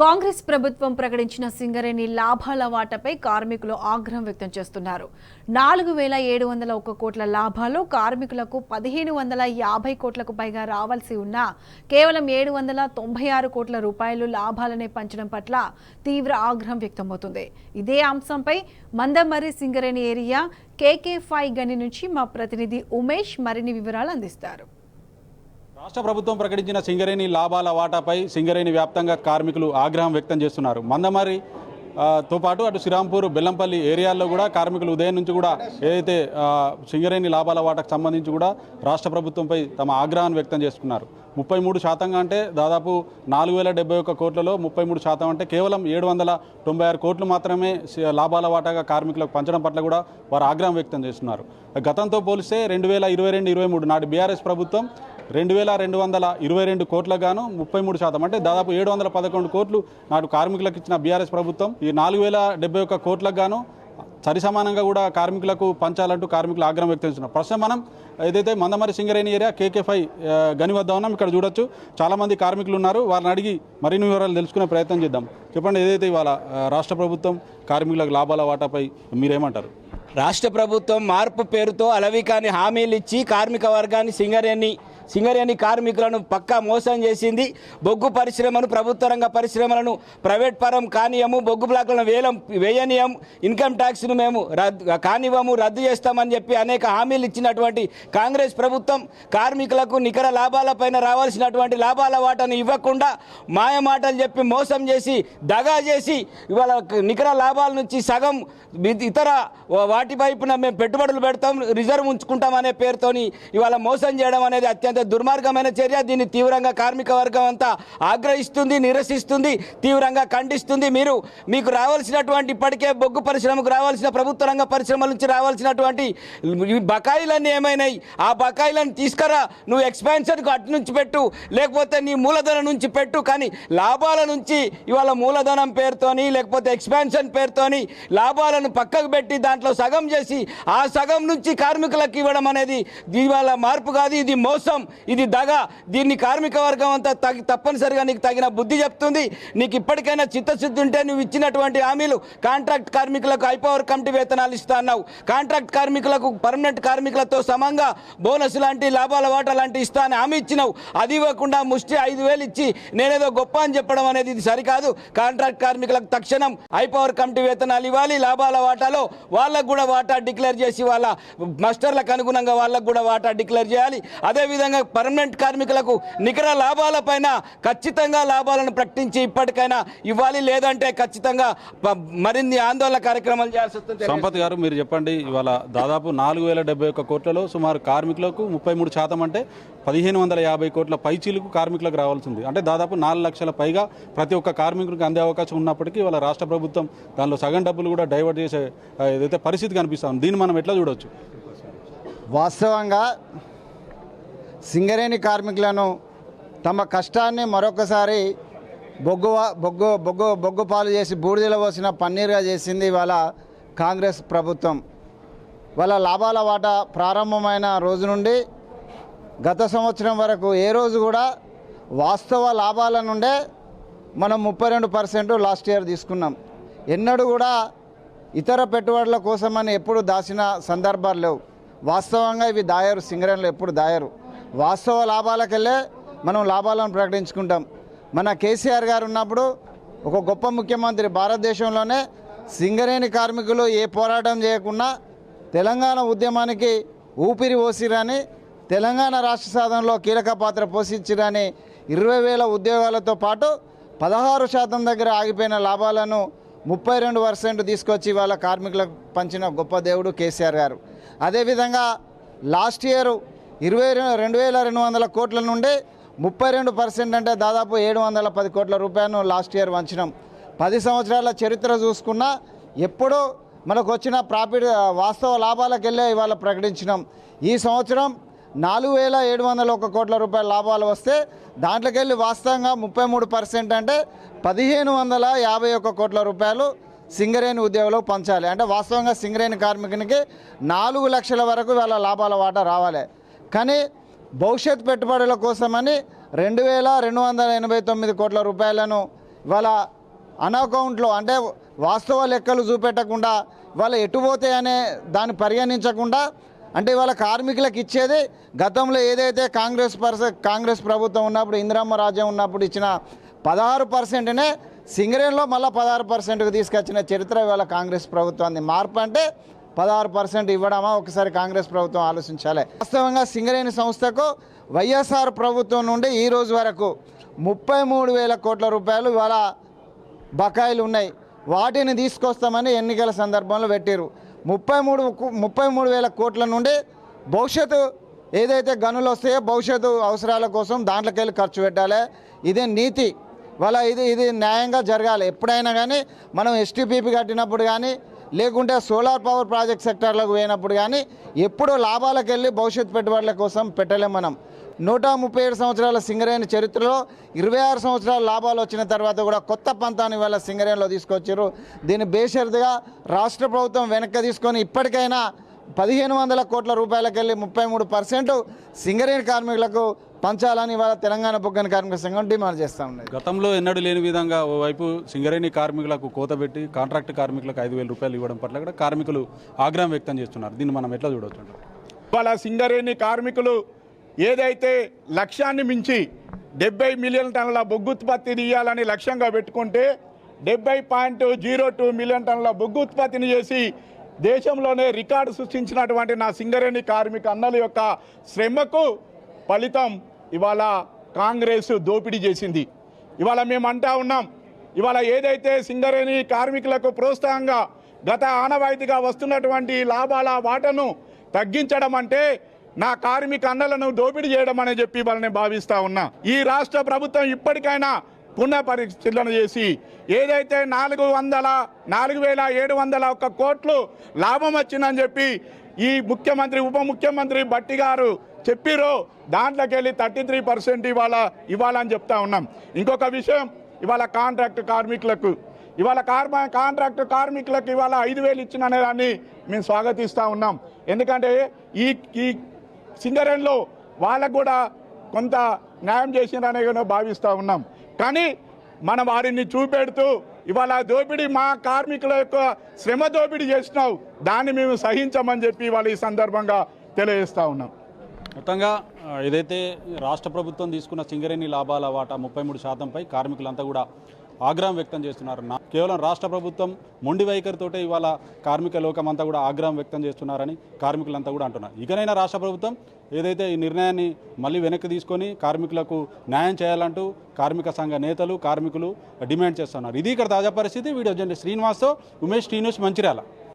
కాంగ్రెస్ ప్రభుత్వం ప్రకటించిన సింగరేణి లాభాల వాటాపై కార్మికులు ఆగ్రహం వ్యక్తం చేస్తున్నారు. 4,701 కోట్ల లాభాలు కార్మికులకు 1,550 కోట్లకు పైగా రావాల్సి ఉన్నా కేవలం 796 కోట్ల రూపాయలు లాభాలనే పంచడం పట్ల తీవ్ర ఆగ్రహం వ్యక్తమవుతుంది. ఇదే అంశంపై మందమర్రి సింగరేణి ఏరియా KK5 గని నుంచి మా ప్రతినిధి ఉమేష్ మరిన్ని వివరాలు అందిస్తారు. రాష్ట్ర ప్రభుత్వం ప్రకటించిన సింగరేణి లాభాల వాటాపై సింగరేణి వ్యాప్తంగా కార్మికులు ఆగ్రహం వ్యక్తం చేస్తున్నారు. మందమర్రి తో పాటు అటు శ్రీరాంపూర్, బెల్లంపల్లి ఏరియాల్లో కూడా కార్మికులు ఉదయం నుంచి కూడా ఏదైతే సింగరేణి లాభాల వాటాకు సంబంధించి కూడా రాష్ట్ర ప్రభుత్వంపై తమ ఆగ్రహాన్ని వ్యక్తం చేస్తున్నారు. 33% అంటే దాదాపు 4,071 కోట్లలో 33% అంటే కేవలం 796 కోట్లు మాత్రమే లాభాల వాటాగా కార్మికులకు పంచడం పట్ల కూడా వారు ఆగ్రహం వ్యక్తం చేస్తున్నారు. గతంతో పోలిస్తే 2022-23 నాటి బీఆర్ఎస్ ప్రభుత్వం 2,222 కోట్లకు గాను 33% అంటే దాదాపు 711 కోట్లు నాటు కార్మికులకు ఇచ్చిన బీఆర్ఎస్ ప్రభుత్వం ఈ 4,071 కోట్లకు గాను సరిసమానంగా కూడా కార్మికులకు పంచాలంటూ కార్మికులు ఆగ్రహం వ్యక్తం చేస్తున్నారు. ప్రస్తుతం మనం ఏదైతే మందమర్రి సింగరేణి ఏరియా KK5 గని వద్ద ఉన్నాం. ఇక్కడ చూడొచ్చు చాలామంది కార్మికులు ఉన్నారు. వారిని అడిగి మరిన్ని వివరాలు తెలుసుకునే ప్రయత్నం చేద్దాం. చెప్పండి, ఏదైతే ఇవాళ రాష్ట్ర ప్రభుత్వం కార్మికులకు లాభాల వాటాపై మీరేమంటారు? రాష్ట్ర ప్రభుత్వం మార్పు పేరుతో అలవికాని హామీలు ఇచ్చి కార్మిక వర్గాన్ని సింగరేణి కార్మికులను పక్కా మోసం చేసింది. బొగ్గు పరిశ్రమను, ప్రభుత్వ రంగ పరిశ్రమలను ప్రైవేట్ పరం కానియము, బొగ్గు బ్లాకులను వేయనీయం, ఇన్కమ్ ట్యాక్స్ను మేము రద్దు చేస్తామని చెప్పి అనేక హామీలు ఇచ్చినటువంటి కాంగ్రెస్ ప్రభుత్వం కార్మికులకు నికర లాభాలపైన రావాల్సినటువంటి లాభాల వాటాను ఇవ్వకుండా మాయమాటలు చెప్పి మోసం చేసి దగా చేసి ఇవాళ నికర లాభాల నుంచి సగం ఇతర వాటి వైపున మేము పెట్టుబడులు పెడతాం, రిజర్వ్ ఉంచుకుంటాం అనే పేరుతోని ఇవాళ మోసం చేయడం అనేది అత్యంత దుర్మార్గమైన చర్య. దీన్ని తీవ్రంగా కార్మిక వర్గం అంతా ఆగ్రహిస్తుంది, నిరసిస్తుంది, తీవ్రంగా ఖండిస్తుంది. మీకు రావాల్సినటువంటి ఇప్పటికే బొగ్గు పరిశ్రమకు రావాల్సిన ప్రభుత్వ రంగ పరిశ్రమల నుంచి రావాల్సినటువంటి బకాయిలన్నీ ఏమైనాయి, ఆ బకాయిలను తీసుకురా, నువ్వు ఎక్స్పాన్షన్కు అటు నుంచి పెట్టు, లేకపోతే నీ మూలధనం నుంచి పెట్టు. కానీ లాభాల నుంచి ఇవాళ మూలధనం పేరుతోని లేకపోతే ఎక్స్పాన్షన్ పేరుతోని లాభాలను పక్కకు పెట్టి దాంట్లో సగం చేసి ఆ సగం నుంచి కార్మికులకు ఇవ్వడం అనేది ఇవాళ మార్పు కాదు, ఇది మోసం, ఇది దగా. దీన్ని కార్మిక వర్గం అంతా తప్పనిసరిగా నీకు తగిన బుద్ధి చెప్తుంది. నీకు ఇప్పటికైనా చిత్తశుద్ధి ఉంటే నువ్వు ఇచ్చినటువంటి హామీలు కాంట్రాక్ట్ కార్మికులకు హైపవర్ కమిటీ వేతనాలు ఇస్తా అన్నావు, కాంట్రాక్ట్ కార్మికులకు పర్మనెంట్ కార్మికులతో సమంగా బోనస్ లాంటి లాభాల వాటా లాంటి ఇస్తా అని హామీ ఇచ్చినావు. అది ఇవ్వకుండా ముష్టి 5,000 ఇచ్చి నేనేదో గొప్ప అని చెప్పడం అనేది ఇది సరికాదు. కాంట్రాక్ట్ కార్మికులకు తక్షణం హైపవర్ కమిటీ వేతనాలు ఇవ్వాలి, లాభాల వాటాలో వాళ్ళకు కూడా వాటా డిక్లేర్ చేసి వాళ్ళ మాస్టర్లకు అనుగుణంగా వాళ్ళకు కూడా వాటా డిక్లేర్ చేయాలి. అదేవిధంగా పర్మనెంట్ కార్మికులకు నికర లాభాల పైన ఖచ్చితంగా లాభాలను ప్రకటించి ఇప్పటికైనా ఇవ్వాలి, లేదంటే ఖచ్చితంగా మరిన్ని ఆందోళన కార్యక్రమాలు చేయాల్సి వస్తుంది. సంపత్ గారు, మీరు చెప్పండి, ఇవాళ దాదాపు 4,071 కోట్లలో సుమారు కార్మికులకు 33% అంటే 1,550 కోట్ల పైచీలకు కార్మికులకు రావాల్సి ఉంది. అంటే దాదాపు 4 లక్షల పైగా ప్రతి ఒక్క కార్మికుడికి అందే అవకాశం ఉన్నప్పటికీ ఇవాళ రాష్ట్ర ప్రభుత్వం దానిలో సగం డబ్బులు కూడా డైవర్ట్ చేసే ఏదైతే పరిస్థితి కనిపిస్తాం, దీన్ని మనం ఎట్లా చూడవచ్చు? వాస్తవంగా సింగరేణి కార్మికులను తమ కష్టాన్ని మరొకసారి బొగ్గు పాలు చేసి బూడిదలో పోసిన పన్నీరుగా చేసింది ఇవాళ కాంగ్రెస్ ప్రభుత్వం. వాళ్ళ లాభాల వాటా ప్రారంభమైన రోజు నుండి గత సంవత్సరం వరకు ఏ రోజు కూడా వాస్తవ లాభాల నుండే మనం 32% లాస్ట్ ఇయర్ తీసుకున్నాం. ఎన్నడూ కూడా ఇతర పెట్టుబడుల కోసమని ఎప్పుడు దాచిన సందర్భాలు లేవు. వాస్తవంగా ఇవి దాయరు, సింగరేణిలో ఎప్పుడు దాయరు. వాస్తవ లాభాలకెళ్ళే మనం లాభాలను ప్రకటించుకుంటాం. మన కేసీఆర్ గారు ఉన్నప్పుడు ఒక గొప్ప ముఖ్యమంత్రి, భారతదేశంలోనే సింగరేణి కార్మికులు ఏ పోరాటం చేయకుండా తెలంగాణ ఉద్యమానికి ఊపిరి పోసిరని, తెలంగాణ రాష్ట్ర సాధనలో కీలక పాత్ర పోషించిరని 20,000 ఉద్యోగాలతో పాటు 16% దగ్గర ఆగిపోయిన లాభాలను 32% తీసుకొచ్చి వాళ్ళ కార్మికులకు పంచిన గొప్ప దేవుడు కేసీఆర్ గారు. అదేవిధంగా లాస్ట్ ఇయర్ 2,200 కోట్ల నుండి 32% అంటే దాదాపు 710 కోట్ల రూపాయలను లాస్ట్ ఇయర్ వంచినాం. 10 సంవత్సరాల చరిత్ర చూసుకున్నా ఎప్పుడూ మనకు వచ్చిన ప్రాఫిట్ వాస్తవ లాభాలకు వెళ్ళే ఇవాళ ప్రకటించినాం. ఈ సంవత్సరం 4,701 కోట్ల రూపాయల లాభాలు వస్తే దాంట్లోకి వెళ్ళి వాస్తవంగా 33% అంటే 1,551 కోట్ల రూపాయలు సింగరేణి ఉద్యోగులు పంచాలి. అంటే వాస్తవంగా సింగరేణి కార్మికునికి 4 లక్షల వరకు వాళ్ళ లాభాల వాటా రావాలి. కానీ భవిష్యత్ పెట్టుబడుల కోసమని 2,289 కోట్ల రూపాయలను వాళ్ళ అకౌంట్లో అంటే వాస్తవ లెక్కలు చూపెట్టకుండా వాళ్ళు ఎటుపోతాయనే దాన్ని పరిగణించకుండా అంటే వాళ్ళ కార్మికులకు ఇచ్చేది గతంలో ఏదైతే కాంగ్రెస్ ప్రభుత్వం ఉన్నప్పుడు ఇందిరమ్మ రాజ్యం ఉన్నప్పుడు ఇచ్చిన 16%నే సింగరేణిలో మళ్ళీ 16%కు తీసుకొచ్చిన చరిత్ర ఇవాళ కాంగ్రెస్ ప్రభుత్వాన్ని. మార్పు అంటే 16% ఇవ్వడమా ఒకసారి కాంగ్రెస్ ప్రభుత్వం ఆలోచించాలి. వాస్తవంగా సింగరేణి సంస్థకు వైఎస్ఆర్ ప్రభుత్వం నుండి ఈ రోజు వరకు 33,000 కోట్ల రూపాయలు ఇవాళ బకాయిలు ఉన్నాయి. వాటిని తీసుకొస్తామని ఎన్నికల సందర్భంలో పెట్టారు. 33,000 కోట్ల నుండి భవిష్యత్తు ఏదైతే గనులు వస్తాయో భవిష్యత్తు అవసరాల కోసం దాంట్లోకి వెళ్ళి ఖర్చు పెట్టాలి. ఇదే నీతి. వాళ్ళ ఇది న్యాయంగా జరగాలి. ఎప్పుడైనా కానీ మనం ఎస్టీపీపీ కట్టినప్పుడు కానీ లేకుంటే సోలార్ పవర్ ప్రాజెక్ట్ సెక్టార్లకు పోయినప్పుడు కానీ ఎప్పుడూ లాభాలకు వెళ్ళి భవిష్యత్తు పెట్టుబడుల కోసం పెట్టలేం. మనం 137 సంవత్సరాల సింగరేణి చరిత్రలో 26 సంవత్సరాల లాభాలు వచ్చిన తర్వాత కూడా కొత్త పంతాన్ని ఇవాళ సింగరేణిలో తీసుకొచ్చారు. దీన్ని బేషరతుగా రాష్ట్ర ప్రభుత్వం వెనక్కి తీసుకొని ఇప్పటికైనా 1,500 కోట్ల రూపాయలకు వెళ్ళి 33% సింగరేణి కార్మికులకు పంచాలని ఇవాళ తెలంగాణ బొగ్గన కార్మిక సంఘం డిమాండ్ చేస్తూ ఉన్నది. గతంలో ఎన్నడూ లేని విధంగా ఓవైపు సింగరేణి కార్మికులకు కోత పెట్టి కాంట్రాక్ట్ కార్మికులకు 5,000 రూపాయలు ఇవ్వడం పట్ల కూడా కార్మికులు ఆగ్రహం వ్యక్తం చేస్తున్నారు. దీన్ని మనం ఎట్లా చూడవచ్చు? ఇవాళ సింగరేణి కార్మికులు ఏదైతే లక్ష్యాన్ని మించి 70 మిలియన్ టన్నుల బొగ్గు ఉత్పత్తిని ఇవ్వాలని లక్ష్యంగా పెట్టుకుంటే 70.02 మిలియన్ టన్నుల బొగ్గు ఉత్పత్తిని చేసి దేశంలోనే రికార్డు సృష్టించినటువంటి నా సింగరేణి కార్మిక అన్నల యొక్క శ్రమకు ఫలితం ఇవాళ కాంగ్రెస్ దోపిడీ చేసింది. ఇవాళ మేము అంటా ఉన్నాం, ఇవాళ ఏదైతే సింగరేణి కార్మికులకు ప్రోత్సాహంగా గత ఆనవాయితీగా వస్తున్నటువంటి లాభాల వాటను తగ్గించడం అంటే నా కార్మిక అన్నలను దోపిడీ చేయడం అని చెప్పి వాళ్ళని భావిస్తూ ఉన్నా. ఈ రాష్ట్ర ప్రభుత్వం ఇప్పటికైనా పునఃపరిశీలన చేసి ఏదైతే 4,701 కోట్లు లాభం వచ్చిందని చెప్పి ఈ ముఖ్యమంత్రి ఉప ముఖ్యమంత్రి భట్టి గారు చెప్పిరో దాంట్లోకి వెళ్ళి 33% ఇవ్వాలని చెప్తా ఉన్నాం. ఇంకొక విషయం, ఇవాళ కాంట్రాక్ట్ కార్మికులకు ఇవాళ ఇవాళ 5,000 ఇచ్చిన దాన్ని మేము స్వాగతిస్తూ ఉన్నాం. ఎందుకంటే ఈ సింగరేణిలో వాళ్ళకు కూడా కొంత న్యాయం చేసిననే భావిస్తూ ఉన్నాం. కానీ మనం వారిని చూపెడుతూ ఇవాళ దోపిడీ మా కార్మికుల యొక్క శ్రమ దోపిడీ చేసినావు, దాన్ని మేము సహించమని చెప్పి ఇవాళ ఈ సందర్భంగా తెలియజేస్తూ ఉన్నాం. మొత్తంగా ఏదైతే రాష్ట్ర ప్రభుత్వం తీసుకున్న సింగరేణి లాభాల వాటా 33%పై కార్మికులంతా కూడా ఆగ్రహం వ్యక్తం చేస్తున్నారు. కేవలం రాష్ట్ర ప్రభుత్వం మొండి వైఖరితోటే ఇవాళ కార్మిక లోకం అంతా కూడా ఆగ్రహం వ్యక్తం చేస్తున్నారని కార్మికులంతా కూడా అంటున్నారు. ఇకనైనా రాష్ట్ర ప్రభుత్వం ఏదైతే ఈ నిర్ణయాన్ని మళ్ళీ వెనక్కి తీసుకొని కార్మికులకు న్యాయం చేయాలంటూ కార్మిక సంఘ నేతలు కార్మికులు డిమాండ్ చేస్తున్నారు. ఇది ఇక్కడ తాజా పరిస్థితి. వీడియో జర్నలిస్ట్ శ్రీనివాస్తో ఉమేష్ టీ న్యూస్ మంచిర్యాల.